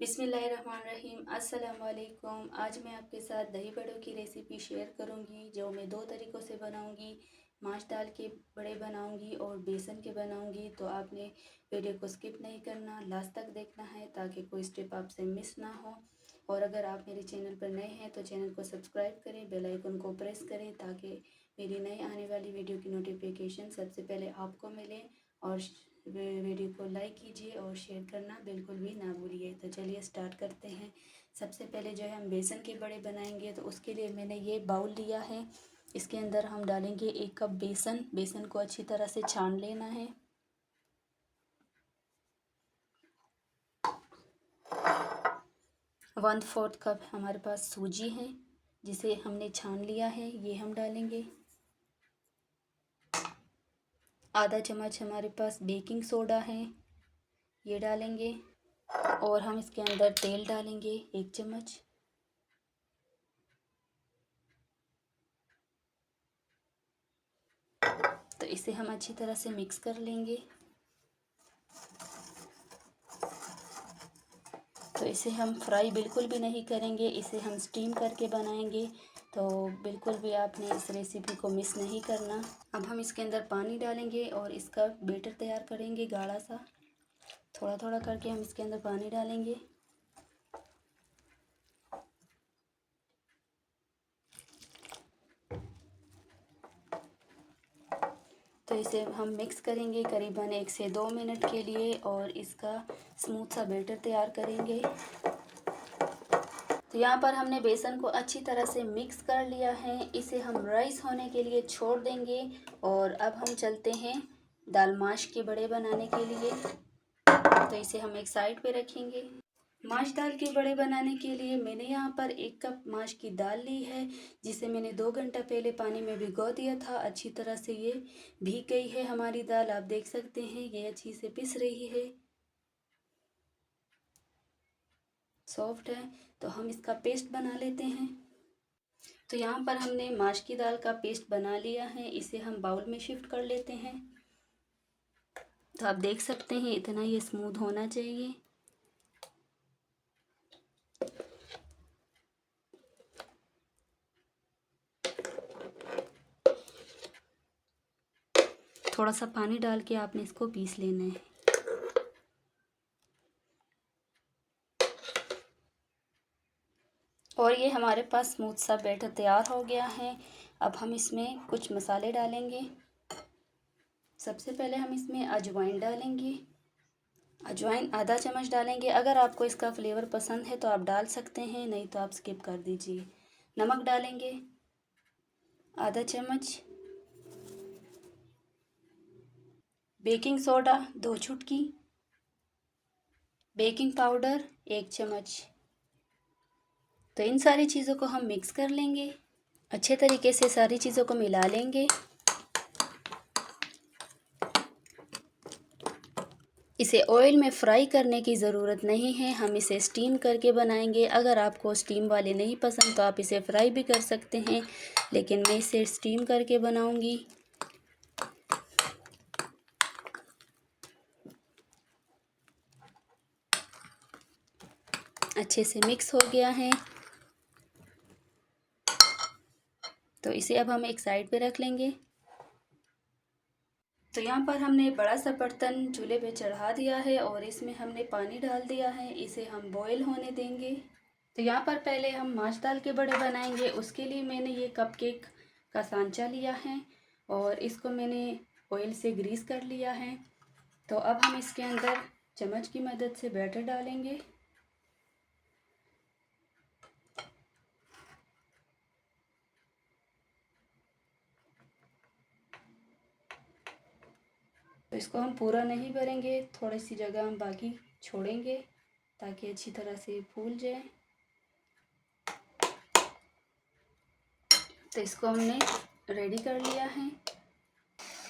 बिस्मिल्लाहिर्रहमानिर्रहीम। अस्सलाम वालेकुम। आज मैं आपके साथ दही बड़ों की रेसिपी शेयर करूंगी, जो मैं दो तरीक़ों से बनाऊंगी। माश दाल के बड़े बनाऊंगी और बेसन के बनाऊंगी। तो आपने वीडियो को स्किप नहीं करना, लास्ट तक देखना है ताकि कोई स्टेप आपसे मिस ना हो। और अगर आप मेरे चैनल पर नए हैं तो चैनल को सब्सक्राइब करें, बेल आइकन को प्रेस करें ताकि मेरी नई आने वाली वीडियो की नोटिफिकेशन सबसे पहले आपको मिले। और वीडियो को लाइक कीजिए और शेयर करना बिल्कुल भी ना भूलिए। तो चलिए स्टार्ट करते हैं। सबसे पहले जो है हम बेसन के बड़े बनाएंगे, तो उसके लिए मैंने ये बाउल लिया है। इसके अंदर हम डालेंगे 1 कप बेसन। बेसन को अच्छी तरह से छान लेना है। वन फोर्थ कप हमारे पास सूजी है, जिसे हमने छान लिया है, ये हम डालेंगे। आधा चम्मच हमारे पास बेकिंग सोडा है, ये डालेंगे। और हम इसके अंदर तेल डालेंगे 1 चम्मच। तो इसे हम अच्छी तरह से मिक्स कर लेंगे। तो इसे हम फ्राई बिल्कुल भी नहीं करेंगे, इसे हम स्टीम करके बनाएंगे। तो बिल्कुल भी आपने इस रेसिपी को मिस नहीं करना। अब हम इसके अंदर पानी डालेंगे और इसका बैटर तैयार करेंगे गाढ़ा सा। थोड़ा थोड़ा करके हम इसके अंदर पानी डालेंगे। तो इसे हम मिक्स करेंगे करीबन 1 से 2 मिनट के लिए और इसका स्मूथ सा बैटर तैयार करेंगे। तो यहाँ पर हमने बेसन को अच्छी तरह से मिक्स कर लिया है। इसे हम राइस होने के लिए छोड़ देंगे। और अब हम चलते हैं दाल माश के बड़े बनाने के लिए। तो इसे हम एक साइड पे रखेंगे। माश दाल के बड़े बनाने के लिए मैंने यहाँ पर 1 कप माश की दाल ली है, जिसे मैंने 2 घंटा पहले पानी में भिगो दिया था। अच्छी तरह से ये भीग गई है हमारी दाल, आप देख सकते हैं ये अच्छी से पिस रही है, सॉफ्ट है। तो हम इसका पेस्ट बना लेते हैं। तो यहाँ पर हमने माश की दाल का पेस्ट बना लिया है, इसे हम बाउल में शिफ्ट कर लेते हैं। तो आप देख सकते हैं इतना ये स्मूथ होना चाहिए। थोड़ा सा पानी डाल के आपने इसको पीस लेना है। और ये हमारे पास स्मूथ सा बैटर तैयार हो गया है। अब हम इसमें कुछ मसाले डालेंगे। सबसे पहले हम इसमें अजवाइन डालेंगे। अजवाइन आधा चम्मच डालेंगे। अगर आपको इसका फ्लेवर पसंद है तो आप डाल सकते हैं, नहीं तो आप स्किप कर दीजिए। नमक डालेंगे आधा चम्मच। बेकिंग सोडा 2 चुटकी। बेकिंग पाउडर 1 चम्मच। तो इन सारी चीज़ों को हम मिक्स कर लेंगे। अच्छे तरीके से सारी चीज़ों को मिला लेंगे। इसे ऑयल में फ्राई करने की ज़रूरत नहीं है, हम इसे स्टीम करके बनाएंगे। अगर आपको स्टीम वाले नहीं पसंद तो आप इसे फ्राई भी कर सकते हैं, लेकिन मैं इसे स्टीम करके बनाऊंगी। अच्छे से मिक्स हो गया है, तो इसे अब हम एक साइड पे रख लेंगे। तो यहाँ पर हमने बड़ा सा बर्तन चूल्हे पे चढ़ा दिया है और इसमें हमने पानी डाल दिया है। इसे हम बॉईल होने देंगे। तो यहाँ पर पहले हम माश दाल के बड़े बनाएंगे। उसके लिए मैंने ये कपकेक का सांचा लिया है और इसको मैंने ऑयल से ग्रीस कर लिया है। तो अब हम इसके अंदर चम्मच की मदद से बैटर डालेंगे। तो इसको हम पूरा नहीं भरेंगे, थोड़ी सी जगह हम बाकी छोड़ेंगे ताकि अच्छी तरह से फूल जाए। तो इसको हमने रेडी कर लिया है।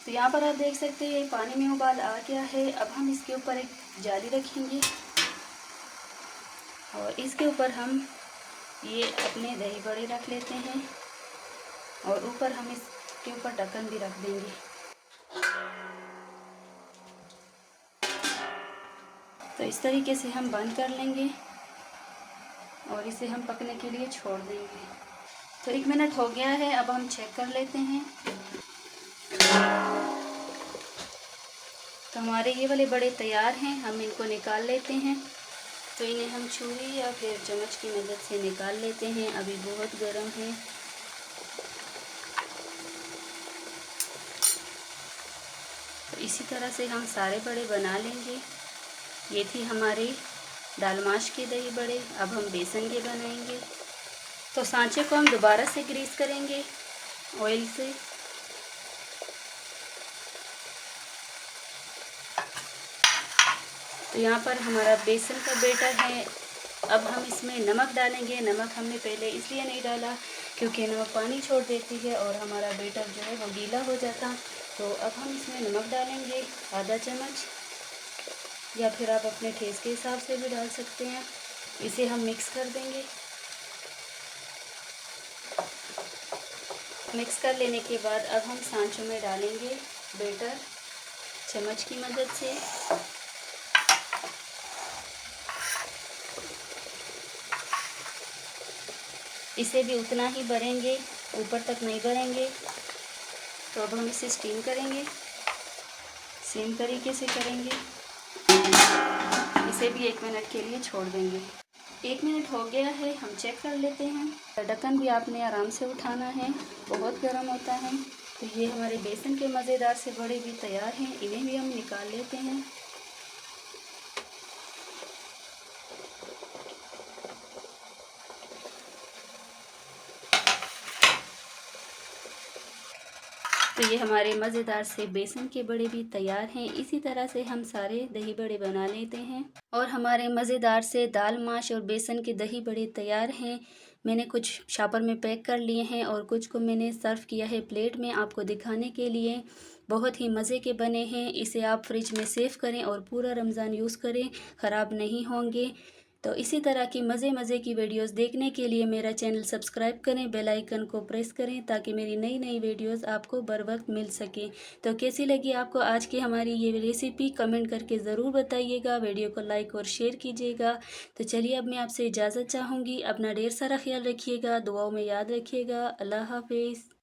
तो यहाँ पर आप देख सकते हैं पानी में उबाल आ गया है। अब हम इसके ऊपर एक जाली रखेंगे और इसके ऊपर हम ये अपने दही बड़े रख लेते हैं और ऊपर हम इसके ऊपर ढक्कन भी रख देंगे। तो इस तरीके से हम बंद कर लेंगे और इसे हम पकने के लिए छोड़ देंगे। तो 1 मिनट हो गया है, अब हम चेक कर लेते हैं। तो हमारे ये वाले बड़े तैयार हैं, हम इनको निकाल लेते हैं। तो इन्हें हम छुरी या फिर चम्मच की मदद से निकाल लेते हैं। अभी बहुत गर्म है। तो इसी तरह से हम सारे बड़े बना लेंगे। ये थी हमारी दाल माश के दही बड़े। अब हम बेसन के बनाएंगे। तो सांचे को हम दोबारा से ग्रीस करेंगे ऑयल से। तो यहाँ पर हमारा बेसन का बैटर है। अब हम इसमें नमक डालेंगे। नमक हमने पहले इसलिए नहीं डाला क्योंकि नमक पानी छोड़ देती है और हमारा बैटर जो है वो गीला हो जाता। तो अब हम इसमें नमक डालेंगे आधा चम्मच, या फिर आप अपने टेस्ट के हिसाब से भी डाल सकते हैं। इसे हम मिक्स कर देंगे। मिक्स कर लेने के बाद अब हम सांचों में डालेंगे बैटर चम्मच की मदद से। इसे भी उतना ही भरेंगे, ऊपर तक नहीं भरेंगे। तो अब हम इसे स्टीम करेंगे, सेम तरीके से करेंगे। इसे भी 1 मिनट के लिए छोड़ देंगे। 1 मिनट हो गया है, हम चेक कर लेते हैं। ढक्कन भी आपने आराम से उठाना है, बहुत गर्म होता है। तो ये हमारे बेसन के मज़ेदार से बड़े भी तैयार हैं, इन्हें भी हम निकाल लेते हैं। तो ये हमारे मज़ेदार से बेसन के बड़े भी तैयार हैं। इसी तरह से हम सारे दही बड़े बना लेते हैं। और हमारे मज़ेदार से दाल माश और बेसन के दही बड़े तैयार हैं। मैंने कुछ शॉपर में पैक कर लिए हैं और कुछ को मैंने सर्व किया है प्लेट में आपको दिखाने के लिए। बहुत ही मज़े के बने हैं। इसे आप फ्रिज में सेव करें और पूरा रमज़ान यूज़ करें, ख़राब नहीं होंगे। तो इसी तरह की मज़े की वीडियोस देखने के लिए मेरा चैनल सब्सक्राइब करें, बेल आइकन को प्रेस करें ताकि मेरी नई नई वीडियोस आपको बर वक्त मिल सके। तो कैसी लगी आपको आज की हमारी ये रेसिपी कमेंट करके ज़रूर बताइएगा। वीडियो को लाइक और शेयर कीजिएगा। तो चलिए अब मैं आपसे इजाज़त चाहूँगी। अपना ढेर सारा ख्याल रखिएगा, दुआओं में याद रखिएगा। अल्लाह हाफिज़।